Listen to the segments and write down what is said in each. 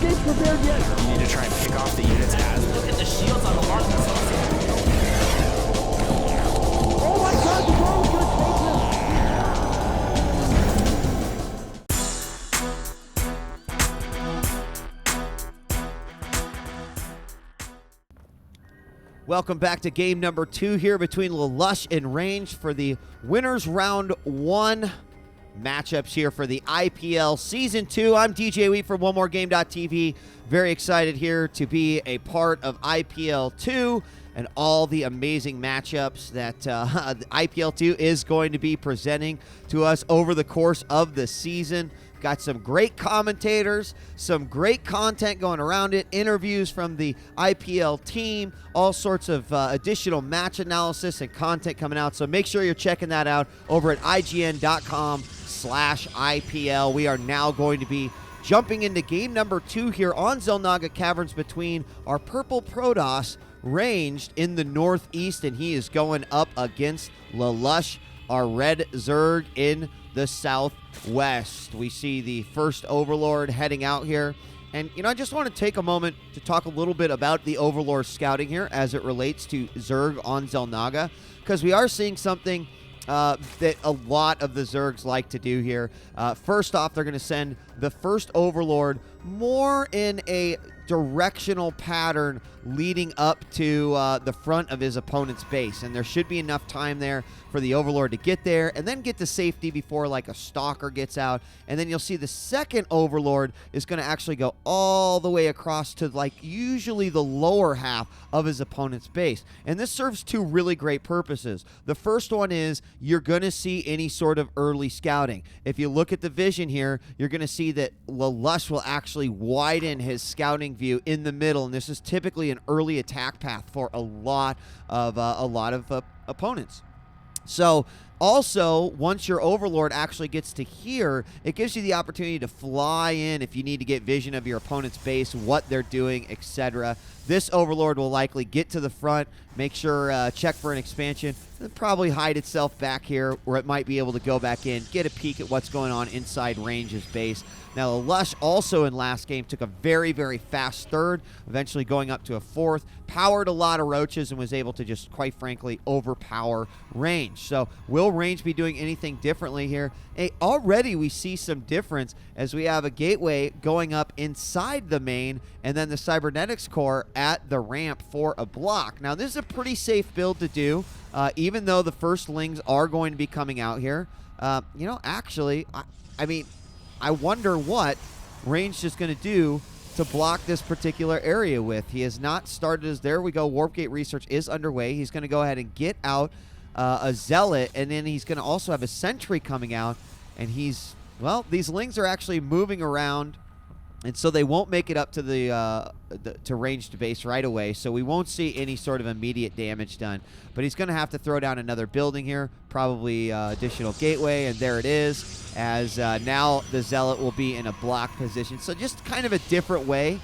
engage prepared yet. You need to try and pick off the units as. Look at the shields on the LaLuSh themselves. Oh my god, the drone's gonna take him. Welcome back to game number 2 here between LaLuSh and RaNgeD for the winners round 1 matchups here for the IPL Season 2. I'm DJ Wheat from OneMoreGame.tv. Very excited here to be a part of IPL 2 and all the amazing matchups that IPL 2 is going to be presenting to us over the course of the season. Got some great commentators, some great content going around it, interviews from the IPL team, all sorts of additional match analysis and content coming out. So make sure you're checking that out over at IGN.com/IPL. We are now going to be jumping into game number 2 here on Xel'Naga Caverns between our purple Protoss, RaNgeD, in the northeast, and he is going up against LaLuSh, our red Zerg, in the southwest. We see the first Overlord heading out here. And, I just want to take a moment to talk a little bit about the Overlord scouting here as it relates to Zerg on Xel'Naga, because we are seeing something that a lot of the Zergs like to do here. First off, they're going to send the first Overlord more in a directional pattern leading up to the front of his opponent's base, and there should be enough time there for the Overlord to get there and then get to safety before like a Stalker gets out. And then you'll see the second Overlord is going to actually go all the way across to like usually the lower half of his opponent's base, and this serves two really great purposes. The first one is you're going to see any sort of early scouting. If you look at the vision here, you're going to see that LaLuSh will actually widen his scouting view in the middle, and this is typically an early attack path for a lot of opponents. So also, once your Overlord actually gets to here, it gives you the opportunity to fly in if you need to get vision of your opponent's base, what they're doing, etc. This Overlord will likely get to the front, make sure, check for an expansion, and probably hide itself back here where it might be able to go back in, get a peek at what's going on inside RaNgeD's base. Now, LaLuSh also in last game took a very, very fast third, eventually going up to a fourth, powered a lot of roaches, and was able to just, quite frankly, overpower RaNgeD. So will RaNgeD be doing anything differently here? Hey, already we see some difference as we have a gateway going up inside the main and then the cybernetics core at the ramp for a block. Now, this is a pretty safe build to do, even though the first lings are going to be coming out here. Actually, I wonder what RaNgeD is going to do to block this particular area with. He has not started as, there we go, Warp Gate research is underway. He's going to go ahead and get out a Zealot, and then he's going to also have a Sentry coming out, and these lings are actually moving around, and so they won't make it up to the to RaNgeD base right away, so we won't see any sort of immediate damage done. But he's going to have to throw down another building here, probably additional gateway, and there it is, as now the Zealot will be in a block position. So just kind of a different way.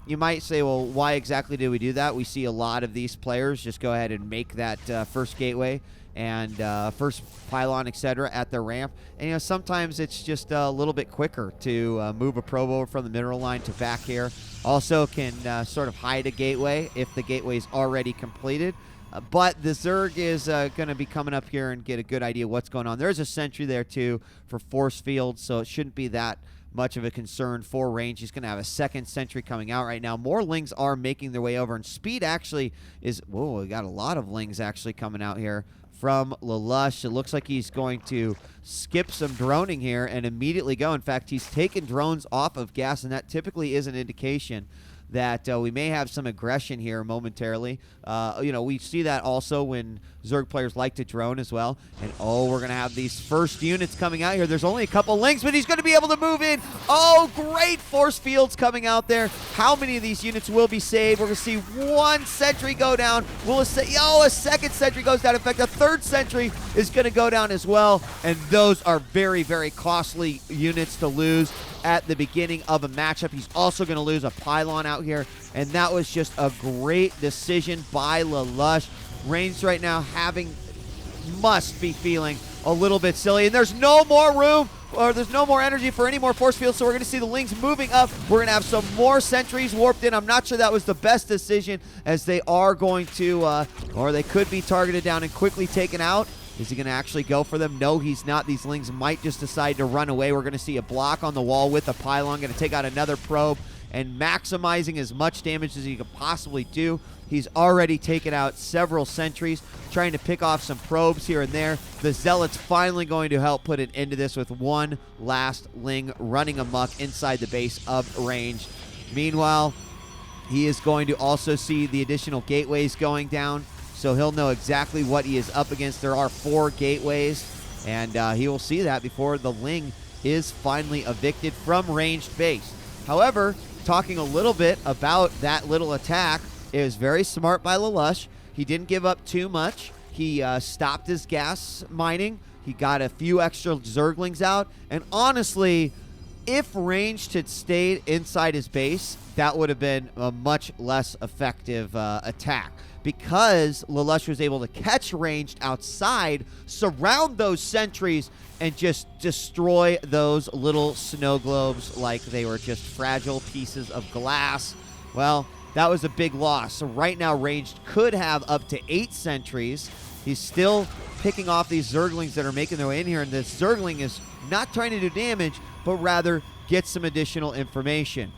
You might say, well, why exactly did we do that? We see a lot of these players just go ahead and make that first gateway and first pylon, etc., at the ramp. And sometimes it's just a little bit quicker to move a probe over from the mineral line to back here. Also can sort of hide a gateway if the gateway is already completed. But the Zerg is going to be coming up here and get a good idea what's going on. There's a sentry there too for force field, so it shouldn't be that much of a concern for RaNgeD. He's going to have a second sentry coming out right now. More lings are making their way over, and speed actually is, whoa, we got a lot of lings actually coming out here from LaLuSh. It looks like he's going to skip some droning here and immediately go. In fact, he's taken drones off of gas, and that typically is an indication that we may have some aggression here momentarily. We see that also when Zerg players like to drone as well. And, we're going to have these first units coming out here. There's only a couple links, but he's going to be able to move in. Oh, great force fields coming out there. How many of these units will be saved? We're going to see one sentry go down. A second sentry goes down. In fact, a third sentry is going to go down as well. And those are very, very costly units to lose at the beginning of a matchup. He's also going to lose a pylon out here, and that was just a great decision by LaLuSh. RaNgeD right now must be feeling a little bit silly, and there's no more room there's no more energy for any more force fields, so we're going to see the Lings moving up. We're going to have some more sentries warped in. I'm not sure that was the best decision, as they are going to, or they could be targeted down and quickly taken out. Is he going to actually go for them? No, he's not. These Lings might just decide to run away. We're going to see a block on the wall with a pylon. Going to take out another probe and maximizing as much damage as he could possibly do. He's already taken out several sentries, trying to pick off some probes here and there. The Zealot's finally going to help put an end to this with one last Ling running amok inside the base of RaNgeD. Meanwhile, he is going to also see the additional gateways going down, so he'll know exactly what he is up against. There are 4 gateways, and he will see that before the Ling is finally evicted from RaNgeD base. However, talking a little bit about that little attack, it was very smart by LaLuSh. He didn't give up too much. He stopped his gas mining. He got a few extra Zerglings out. And honestly, if RaNgeD had stayed inside his base, that would have been a much less effective attack. Because LaLuSh was able to catch RaNgeD outside, surround those sentries, and just destroy those little snow globes like they were just fragile pieces of glass. Well, that was a big loss. So right now, RaNgeD could have up to 8 sentries. He's still picking off these Zerglings that are making their way in here, and this Zergling is not trying to do damage, but rather get some additional information.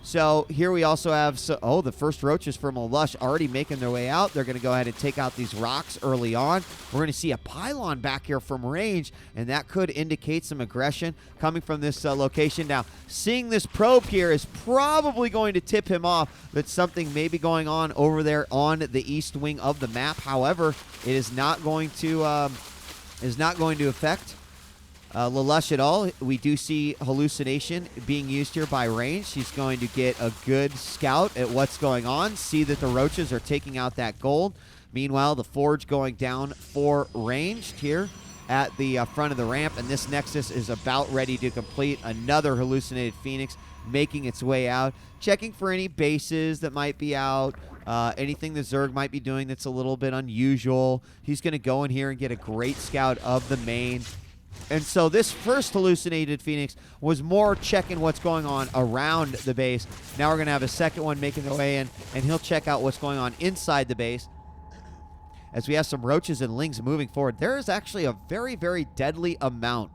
So here we also have, the first roaches from LaLuSh already making their way out. They're going to go ahead and take out these rocks early on. We're going to see a pylon back here from RaNgeD, and that could indicate some aggression coming from this location. Now, seeing this probe here is probably going to tip him off that something may be going on over there on the east wing of the map. However, it is not going to affect LaLuSh at all. We do see hallucination being used here by RaNgeD. He's going to get a good scout at what's going on, see that the roaches are taking out that gold. Meanwhile, the forge going down for RaNgeD here at the front of the ramp, and this Nexus is about ready to complete. Another hallucinated Phoenix making its way out, checking for any bases that might be out, anything the Zerg might be doing that's a little bit unusual. He's going to go in here and get a great scout of the main. And so this first hallucinated Phoenix was more checking what's going on around the base. Now we're going to have a second one making their way in, and he'll check out what's going on inside the base. As we have some roaches and Lings moving forward, there is actually a very, very deadly amount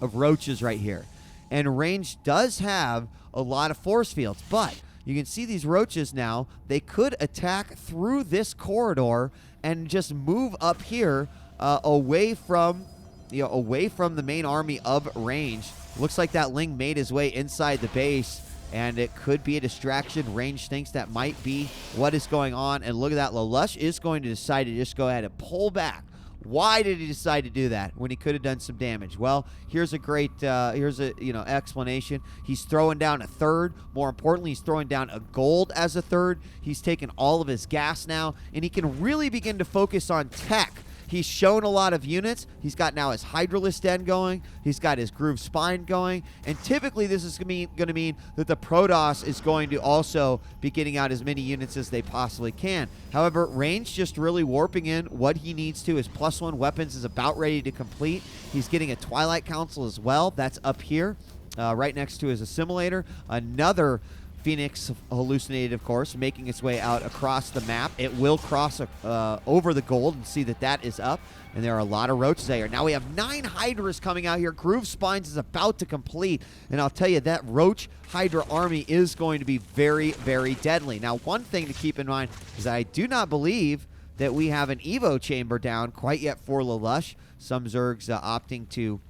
of roaches right here. And RaNgeD does have a lot of force fields, but you can see these roaches now. They could attack through this corridor and just move up here away from the main army of RaNgeD. Looks like that Ling made his way inside the base, and it could be a distraction. RaNgeD thinks that might be what is going on, and look at that. LaLuSh is going to decide to just go ahead and pull back. Why did he decide to do that when he could have done some damage? Well, here's a great explanation. He's throwing down a third. More importantly, he's throwing down a gold as a third. He's taken all of his gas now, and he can really begin to focus on tech. He's shown a lot of units. He's got now his Hydralisk Den going. He's got his Groove Spine going. And typically this is going to mean that the Protoss is going to also be getting out as many units as they possibly can. However, RaNgeD just really warping in what he needs to. His +1 weapons is about ready to complete. He's getting a Twilight Council as well. That's up here right next to his assimilator. Another Phoenix hallucinated, of course, making its way out across the map. It will cross over the gold and see that that is up. And there are a lot of roaches there. Now we have 9 Hydras coming out here. Groove Spines is about to complete. And I'll tell you, that Roach Hydra army is going to be very, very deadly. Now, one thing to keep in mind is that I do not believe that we have an Evo chamber down quite yet for LaLuSh. Some Zergs opting to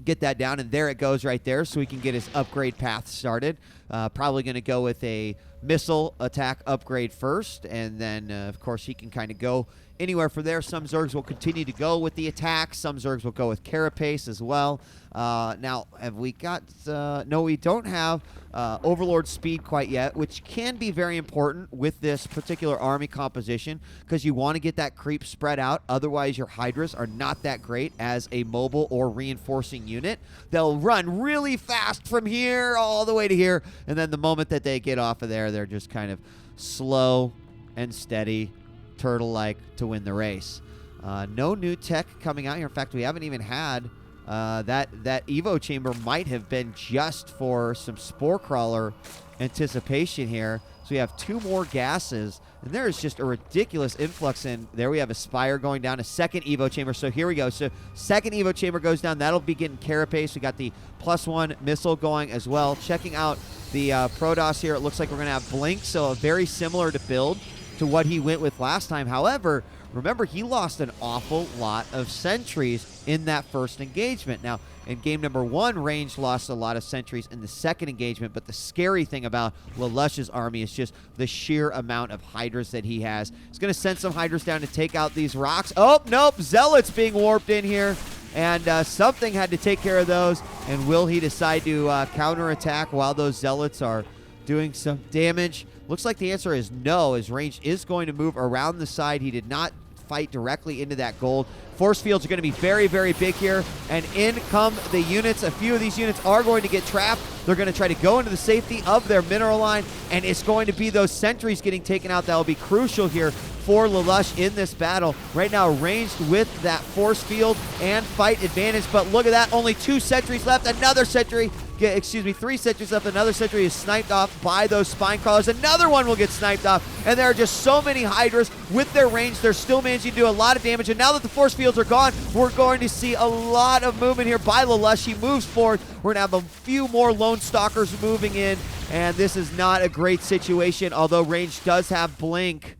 get that down, and there it goes right there, so he can get his upgrade path started. Probably going to go with a missile attack upgrade first, and then, of course, he can kind of go anywhere from there. Some Zergs will continue to go with the attack. Some Zergs will go with Carapace as well. Now, have we got... no, we don't have Overlord speed quite yet, which can be very important with this particular army composition, because you want to get that creep spread out. Otherwise, your Hydras are not that great as a mobile or reinforcing unit. They'll run really fast from here all the way to here, and then the moment that they get off of there, they're just kind of slow and steady, turtle-like, to win the race. No new tech coming out here. In fact, we haven't even had that Evo chamber might have been just for some Spore Crawler anticipation here. So we have 2 more gases, and there is just a ridiculous influx in. There we have a Spire going down, a second Evo chamber. So here we go. So second Evo chamber goes down. That'll be getting Carapace. We got the +1 missile going as well. Checking out the Protoss here, it looks like we're going to have Blink, so very similar to build to what he went with last time. However, remember, he lost an awful lot of sentries in that first engagement. Now, in game number 1, RaNgeD lost a lot of sentries in the second engagement, but the scary thing about LaLuSh's army is just the sheer amount of Hydras that he has. He's going to send some Hydras down to take out these rocks. Oh, nope, Zealots being warped in here, and something had to take care of those. And will he decide to counterattack while those Zealots are doing some damage? Looks like the answer is no, as RaNgeD is going to move around the side. He did not fight directly into that gold. Force fields are going to be very, very big here, and in come the units. A few of these units are going to get trapped. They're going to try to go into the safety of their mineral line, and it's going to be those sentries getting taken out that will be crucial here for LaLuSh in this battle. Right now, RaNgeD with that force field and fight advantage, but look at that, only 2 sentries left. Another sentry, 3 sentries left. Another sentry is sniped off by those spine crawlers. Another one will get sniped off, and there are just so many Hydras with their range. They're still managing to do a lot of damage, and now that the force fields are gone, we're going to see a lot of movement here by LaLuSh. He moves forward. We're going to have a few more Lone Stalkers moving in, and this is not a great situation, although RaNgeD does have Blink.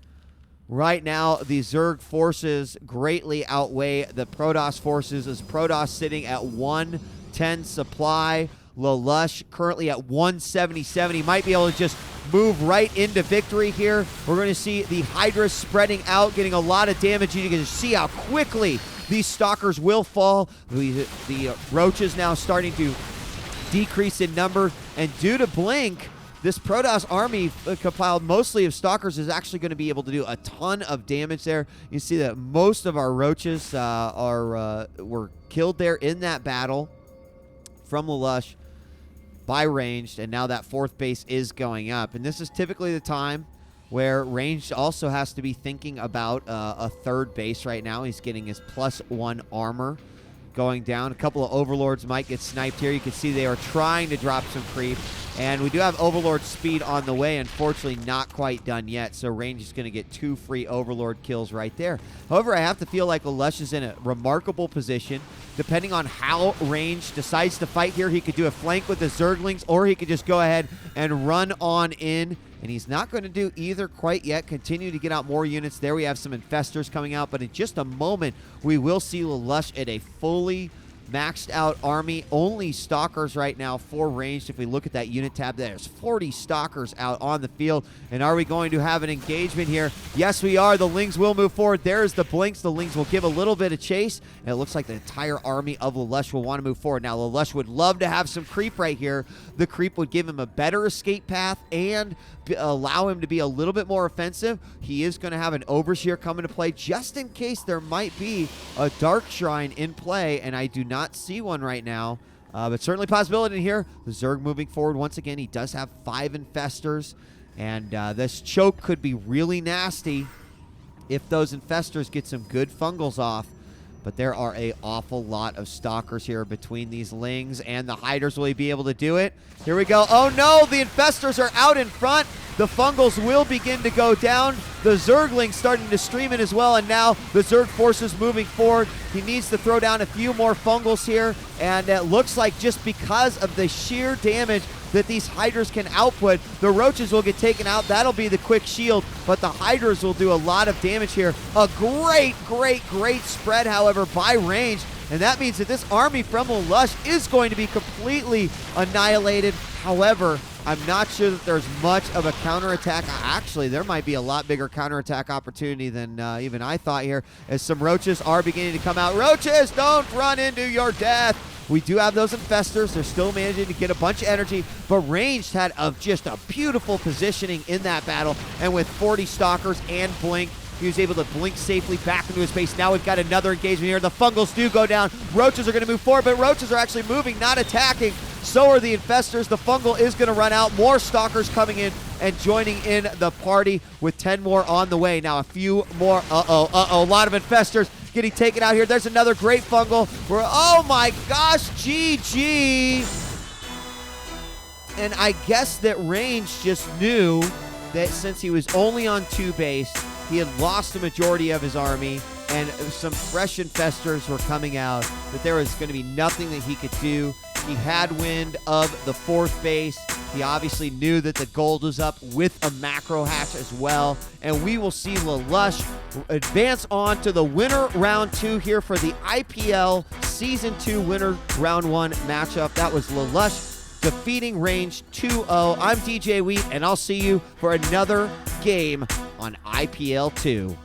Right now, the Zerg forces greatly outweigh the Protoss forces, as Protoss sitting at 110 supply. LaLuSh currently at 177. He might be able to just move right into victory here. We're going to see the Hydra spreading out, getting a lot of damage. You can see how quickly these Stalkers will fall. The Roaches now starting to decrease in number, and due to Blink, this Protoss army compiled mostly of Stalkers is actually going to be able to do a ton of damage there. You see that most of our Roaches were killed there in that battle from LaLuSh by RaNgeD, and now that 4th base is going up. And this is typically the time where RaNgeD also has to be thinking about a 3rd base right now. He's getting his +1 armor going down. A couple of Overlords might get sniped here. You can see they are trying to drop some creep. And we do have Overlord speed on the way. Unfortunately, not quite done yet. So RaNgeD is going to get 2 free Overlord kills right there. However, I have to feel like LaLuSh is in a remarkable position. Depending on how RaNgeD decides to fight here, he could do a flank with the Zerglings, or he could just go ahead and run on in. And he's not going to do either quite yet. Continue to get out more units. There we have some Infestors coming out. But in just a moment, we will see LaLuSh at a fully maxed out army. Only Stalkers right now for RaNgeD. If we look at that unit tab, there's 40 Stalkers out on the field. And are we going to have an engagement here? Yes, we are. The Lings will move forward. There's the Blinks. The Lings will give a little bit of chase. And it looks like the entire army of LaLuSh will want to move forward. Now, LaLuSh would love to have some creep right here. The creep would give him a better escape path and allow him to be a little bit more offensive. He is going to have an Overseer come into play just in case there might be a Dark Shrine in play, and I do not see one right now, but certainly possibility in here. The Zerg moving forward once again. He does have 5 Infestors, and this choke could be really nasty if those Infestors get some good fungals off. But there are an awful lot of Stalkers here between these Lings and the Hydras. Will he be able to do it? Here we go. Oh no, the Infestors are out in front. The fungals will begin to go down. The Zerglings starting to stream in as well, and now the Zerg forces moving forward. He needs to throw down a few more fungals here, and it looks like just because of the sheer damage that these Hydras can output, the Roaches will get taken out. That'll be the quick shield, but the Hydras will do a lot of damage here. A great, great, great spread, however, by RaNgeD, and that means that this army from LaLuSh is going to be completely annihilated. However, I'm not sure that there's much of a counterattack. Actually, there might be a lot bigger counterattack opportunity than even I thought here, as some Roaches are beginning to come out. Roaches, don't run into your death. We do have those Infestors. They're still managing to get a bunch of energy, but RaNgeD had just a beautiful positioning in that battle, and with 40 Stalkers and Blink, he was able to blink safely back into his base. Now we've got another engagement here. The fungals do go down. Roaches are going to move forward, but Roaches are actually moving, not attacking. So are the Infestors. The fungal is going to run out. More Stalkers coming in and joining in the party with 10 more on the way. Now a few more. A lot of Infestors getting taken out here. There's another great fungal. Oh my gosh, GG. And I guess that RaNgeD just knew that since he was only on 2 base, he had lost the majority of his army, and some fresh infestors were coming out, that there was going to be nothing that he could do. He had wind of the 4th base. He obviously knew that the gold was up with a macro hatch as well. And we will see LaLuSh advance on to the winner round 2 here for the IPL Season 2 winner round 1 matchup. That was LaLuSh defeating RaNgeD 2-0. I'm DJ Wheat, and I'll see you for another game on IPL 2.